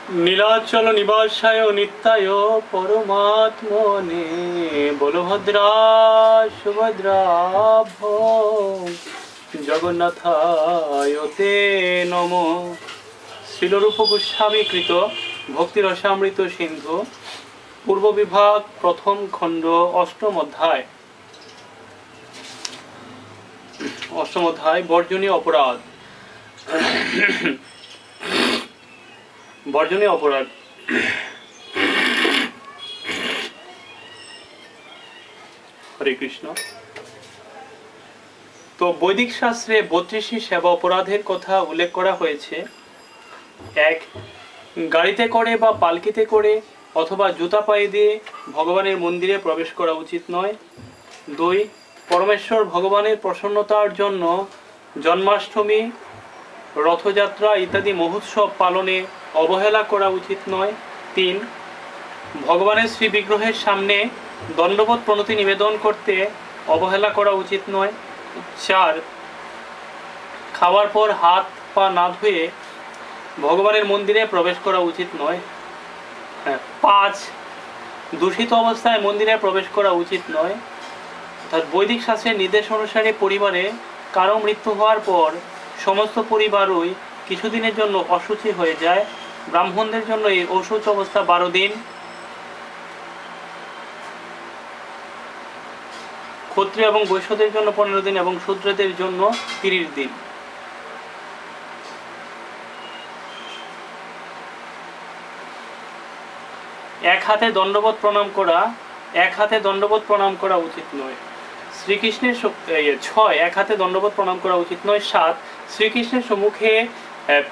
নীলাচল নিবাসায় নিত্যায় পরমাত্মনে বলভদ্রা সুভদ্রাভ জগন্নাথায় তে নম। শ্রীলরূপ গোস্বামী কৃত ভক্তি রসামৃত সিন্ধু পূর্ব বিভাগ প্রথম খণ্ড অষ্টম অধ্যায় বর্জনীয় অপরাধ। বর্জনীয় অপরাধ। হরে কৃষ্ণ। তো বৈদিক শাস্ত্রে 32টি সেবা অপরাধের কথা উল্লেখ করা হয়েছে। 1. গাড়িতে করে বা পালকিতে করে অথবা জুতা পায়ে দিয়ে ভগবানের মন্দিরে প্রবেশ করা উচিত নয়। 2. পরমেশ্বর ভগবানের প্রসন্নতার জন্য জন্মাষ্টমী, রথযাত্রা ইত্যাদি মহোৎসব পালনে অবহেলা করা উচিত নয়। 3. ভগবানের শ্রী বিগ্রহের সামনে দণ্ডবত প্রণতি নিবেদন করতে অবহেলা করা উচিত নয়। 4. খাওয়ার পর হাত পা না ধুয়ে ভগবানের মন্দিরে প্রবেশ করা উচিত নয়। 5. দূষিত অবস্থায় মন্দিরে প্রবেশ করা উচিত নয়। অর্থাৎ বৈদিক শাস্ত্রের নির্দেশ অনুসারে পরিবারে কারো মৃত্যু হওয়ার পর সমস্ত পরিবারই কিছুদিনের জন্য অশুচি হয়ে যায়। ব্রাহ্মণদের জন্য এই অশুচ অবস্থা 12 দিন, ক্ষত্রিয় এবং বৈশ্যদের জন্য 15 দিন এবং শূদ্রদের জন্য 30 দিন। এক হাতে দণ্ডবত প্রণাম করা উচিত নয়। শ্রীকৃষ্ণের 6. এক হাতে দণ্ডবত প্রণাম করা উচিত নয়। 7. শ্রীকৃষ্ণের সম্মুখে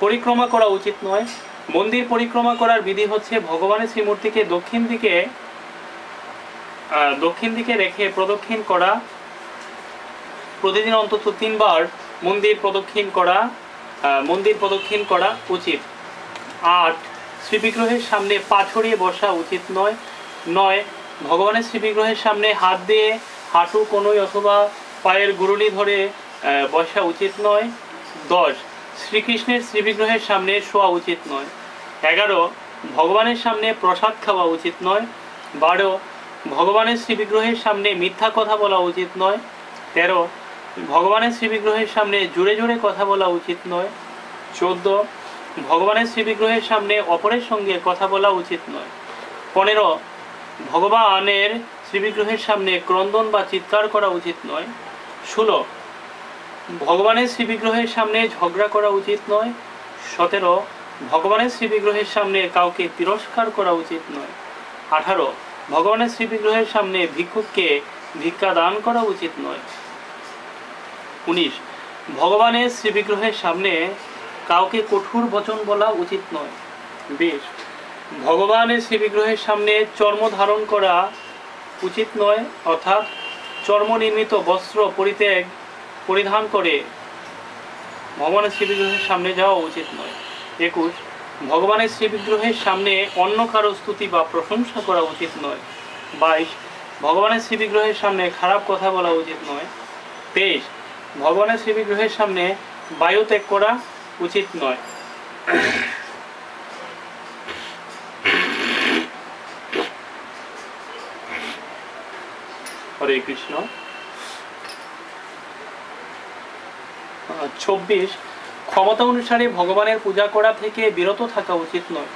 পরিক্রমা করা উচিত নয়। মন্দির পরিক্রমা করার বিধি হচ্ছে ভগবানের শ্রীমূর্তিকে দক্ষিণ দিকে রেখে প্রদক্ষিণ করা। প্রতিদিন অন্তত 3 বার মন্দির প্রদক্ষিণ করা উচিত। 8. শ্রীবিগ্রহের সামনে পা ছড়িয়ে বসা উচিত নয়। 9. ভগবানের শ্রীবিগ্রহের সামনে হাত দিয়ে হাঁটু কোনোই অথবা পায়ের গুরুলি ধরে বসা উচিত নয়। 10. শ্রীকৃষ্ণের শ্রীবিগ্রহের সামনে শোয়া উচিত নয়। 11. ভগবানের সামনে প্রসাদ খাওয়া উচিত নয়। 12. ভগবানের শ্রীবিগ্রহের সামনে মিথ্যা কথা বলা উচিত নয়। 13. ভগবানের শ্রীবিগ্রহের সামনে জোরে জোরে কথা বলা উচিত নয়। 14. ভগবানের শ্রীবিগ্রহের সামনে অপরের সঙ্গে কথা বলা উচিত নয়। 15. ভগবানের শ্রীবিগ্রহের সামনে ক্রন্দন বা চিৎকার করা উচিত নয়। 16. ভগবানের শ্রীবিগ্রহের সামনে ঝগড়া করা উচিত নয়। 17. ভগবানের শ্রীবিগ্রহের সামনে কাউকে তিরস্কার করা উচিত নয়। 18. ভগবানের শ্রীবিগ্রহের সামনে ভিক্ষুককে ভিক্ষা দান করা উচিত নয়। 19. ভগবানের শ্রীবিগ্রহের সামনে কাউকে কঠোর বচন বলা উচিত নয়। 20. ভগবানের শ্রীবিগ্রহের সামনে চর্ম ধারণ করা উচিত নয়, অর্থাৎ চর্ম নির্মিত বস্ত্র পরিধান করে ভগবানের শ্রীবিগ্রহের সামনে যাওয়া উচিত নয়। 21. ভগবানের শ্রীবিগ্রহের সামনে অন্য কারো স্তুতি বা প্রশংসা করা উচিত নয়। 22. ভগবানের শ্রীবিগ্রহের সামনে খারাপ কথা বলা উচিত নয়। 23. ভগবানের শ্রীবিগ্রহের সামনে বায়ু ত্যাগ করা উচিত নয়। হরে কৃষ্ণ। 24. ক্ষমতা অনুসারে ভগবানের পূজা করা থেকে বিরত থাকা উচিত নয়।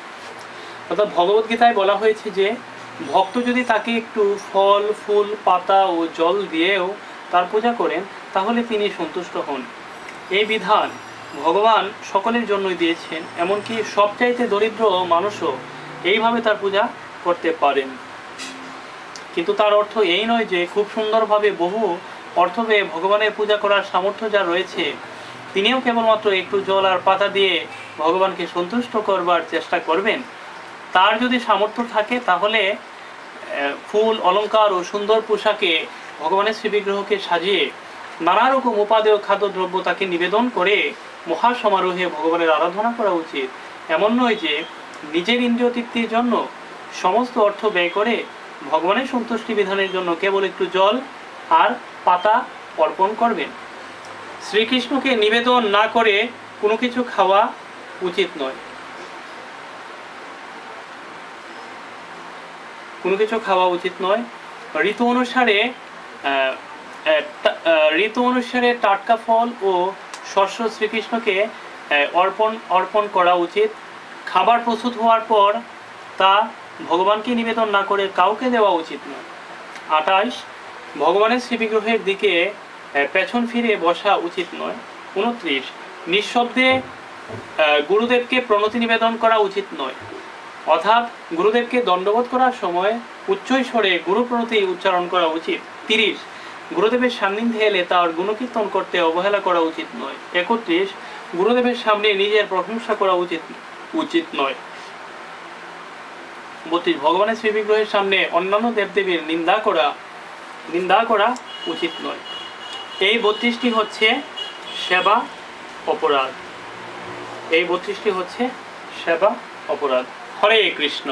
অর্থাৎ ভগবদ্গীতায় বলা হয়েছে যে ভক্ত যদি তাকে একটু ফল, ফুল, পাতা ও জল দিয়েও তার পূজা করেন তাহলে তিনি সন্তুষ্ট হন। এই বিধান ভগবান সকলের জন্যই দিয়েছেন, এমনকি সবচাইতে দরিদ্র মানুষও এইভাবে তার পূজা করতে পারেন। কিন্তু তার অর্থ এই নয় যে খুব সুন্দরভাবে বহু অর্থ পেয়ে ভগবানের পূজা করার সামর্থ্য যা রয়েছে তিনিও কেবলমাত্র একটু জল আর পাতা দিয়ে ভগবানকে সন্তুষ্ট করবার চেষ্টা করবেন। তার যদি সামর্থ্য থাকে তাহলে ফুল, অলঙ্কার ও সুন্দর পোশাকে ভগবানের শ্রীবিগ্রহকে সাজিয়ে নানা রকম উপাদেয় খাদ্যদ্রব্য তাকে নিবেদন করে মহাসমারোহে ভগবানের আরাধনা করা উচিত। এমন নয় যে নিজের ইন্দ্রিয় তৃপ্তির জন্য সমস্ত অর্থ ব্যয় করে ভগবানের সন্তুষ্টি বিধানের জন্য কেবল একটু জল আর পাতা অর্পণ করবেন। শ্রীকৃষ্ণকে নিবেদন না করে কোনো কিছু খাওয়া উচিত নয়। কোনো কিছু খাওয়া উচিত নয়। ঋতু অনুসারে টাটকা ফল ও শস্য শ্রীকৃষ্ণকে অর্পণ করা উচিত। খাবার প্রস্তুত হওয়ার পর তা ভগবানকে নিবেদন না করে কাউকে দেওয়া উচিত নয়। 28 ভগবানের শ্রীবিগ্রহের দিকে পেছন ফিরে বসা উচিত নয়। 29 নিঃশব্দে গুরুদেবকে প্রণতি নিবেদন করা উচিত নয়, অর্থাৎ গুরুদেবকে দণ্ডবোধ করার সময় উচ্চ স্বরে গুরু প্রণতি উচ্চারণ করা উচিত। 30 গুরুদেবের সান্নিধ্যে এলে তার গুণকীর্তন করতে অবহেলা করা উচিত নয়। 31 গুরুদেবের সামনে নিজের প্রশংসা করা উচিত নয়। 32 ভগবানের শ্রীবিগ্রহের সামনে অন্যান্য দেবদেবীর নিন্দা করা উচিত নয়। এই 32টি হচ্ছে সেবা অপরাধ। হরে কৃষ্ণ।